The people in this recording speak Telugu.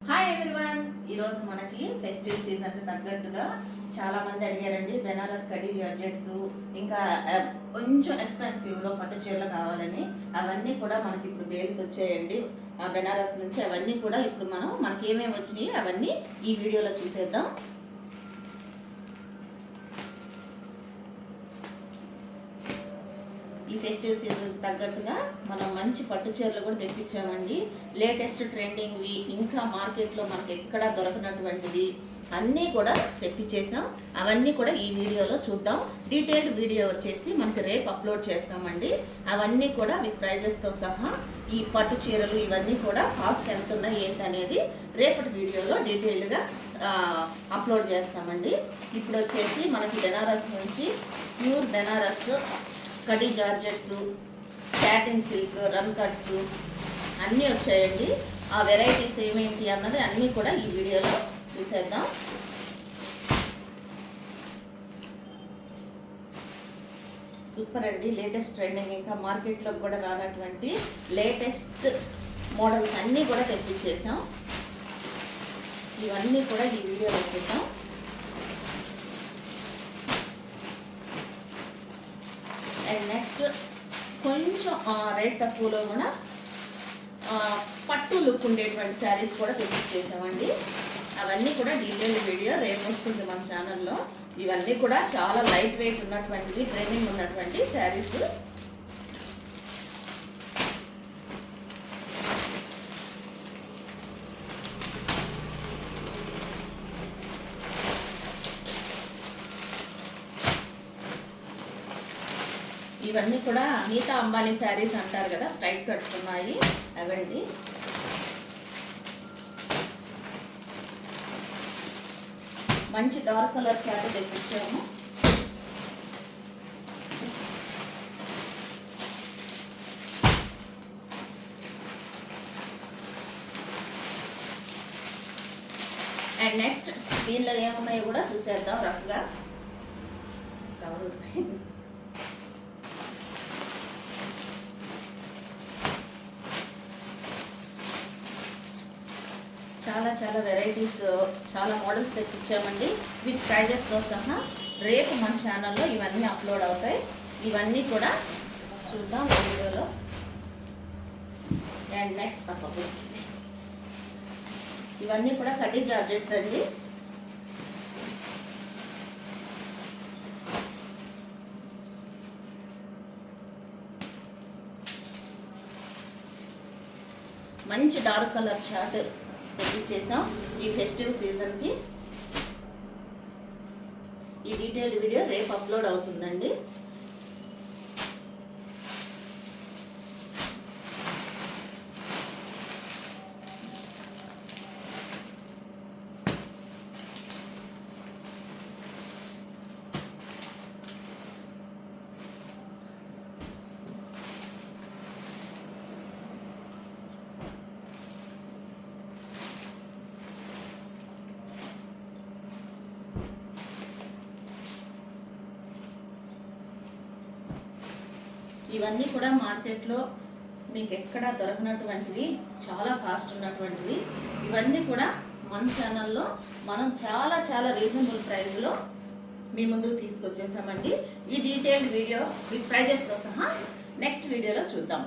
హాయ్ ఎవ్రీవన్, ఈరోజు మనకి ఫెస్టివ్ సీజన్కి తగ్గట్టుగా చాలా మంది అడిగారండి. బెనారస్ కడీ జార్జెట్స్ ఇంకా కొంచెం ఎక్స్పెన్సివ్లో పట్టు చీరలు కావాలని. అవన్నీ కూడా మనకి ఇప్పుడు డీల్స్ వచ్చాయండి బెనారస్ నుంచి. అవన్నీ కూడా ఇప్పుడు మనకి ఏమేమి వచ్చినాయి అవన్నీ ఈ వీడియోలో చూసేద్దాం. ఈ ఫెస్టివ్ సీజన్ తగ్గట్టుగా మనం మంచి పట్టు చీరలు కూడా తెప్పించామండి. లేటెస్ట్ ట్రెండింగ్వి, ఇంకా మార్కెట్లో మనకి ఎక్కడా దొరకనటువంటిది అన్నీ కూడా తెప్పించేసాం. అవన్నీ కూడా ఈ వీడియోలో చూద్దాం. డీటెయిల్డ్ వీడియో వచ్చేసి మనకి రేపు అప్లోడ్ చేస్తామండి. అవన్నీ కూడా విత్ ప్రైజెస్తో సహా ఈ పట్టు చీరలు ఇవన్నీ కూడా కాస్ట్ ఎంత ఉన్నాయి ఏంటి అనేది రేపటి వీడియోలో డీటెయిల్డ్గా అప్లోడ్ చేస్తామండి. ఇప్పుడు వచ్చేసి మనకి బెనారస్ నుంచి ప్యూర్ బెనారస్ కడీ జార్జెట్స్, సాటిన్ సిల్క్, రన్ కట్స్ అన్నీ వచ్చాయండి. ఆ వెరైటీస్ ఏమేంటి అన్నది అన్నీ కూడా ఈ వీడియోలో చూసేద్దాం. సూపర్ అండి, లేటెస్ట్ ట్రెండింగ్, ఇంకా మార్కెట్లో కూడా రానటువంటి లేటెస్ట్ మోడల్స్ అన్నీ కూడా తెప్పించేసాం. ఇవన్నీ కూడా ఈ వీడియోలో చూద్దాం. అండ్ నెక్స్ట్ కొంచెం రేట్ తక్కువలో కూడా పట్టు లుక్ ఉండేటువంటి శారీస్ కూడా తెప్పించేసామండి. అవన్నీ కూడా డీటెయిల్డ్ వీడియో రేపు వస్తుంది మన ఛానల్లో. ఇవన్నీ కూడా చాలా లైట్ వెయిట్ ఉన్నటువంటివి, ట్రెండింగ్ ఉన్నటువంటి శారీస్. ఇవన్నీ కూడా నీతా అంబానీ శారీస్ అంటారు కదా, స్ట్రైట్ కట్స్ ఉన్నాయి అవండి. మంచి డార్క్ కలర్ చాట్ తెప్పించాము. అండ్ నెక్స్ట్ దీనిలో ఏమున్నాయో కూడా చూసేద్దాం రఫ్గా. కవర్ చాలా చాలా వెరైటీస్, చాలా మోడల్స్ తెప్పించామండి విత్ ప్రైజెస్తో సహా. రేపు మన ఛానల్లో ఇవన్నీ అప్లోడ్ అవుతాయి. ఇవన్నీ కూడా చూద్దాం వీడియోలో. అండ్ నెక్స్ట్ పక్కకు ఇవన్నీ కూడా కడీ జార్జెట్స్ అండి. మంచి డార్క్ కలర్ చార్ట్ తెప్పించేసాం ఈ ఫెస్టివ్ సీజన్కి. ఈ డీటెయిల్డ్ వీడియో రేపు అప్లోడ్ అవుతుందండి. ఇవన్నీ కూడా మార్కెట్లో మీకు ఎక్కడా దొరకనటువంటివి, చాలా కాస్ట్ ఉన్నటువంటివి. ఇవన్నీ కూడా మన ఛానల్లో మనం చాలా చాలా రీజనబుల్ ప్రైస్లో మీ ముందుకు తీసుకొచ్చేసామండి. ఈ డీటెయిల్డ్ వీడియో విత్ ప్రైజెస్తో సహా నెక్స్ట్ వీడియోలో చూద్దాం.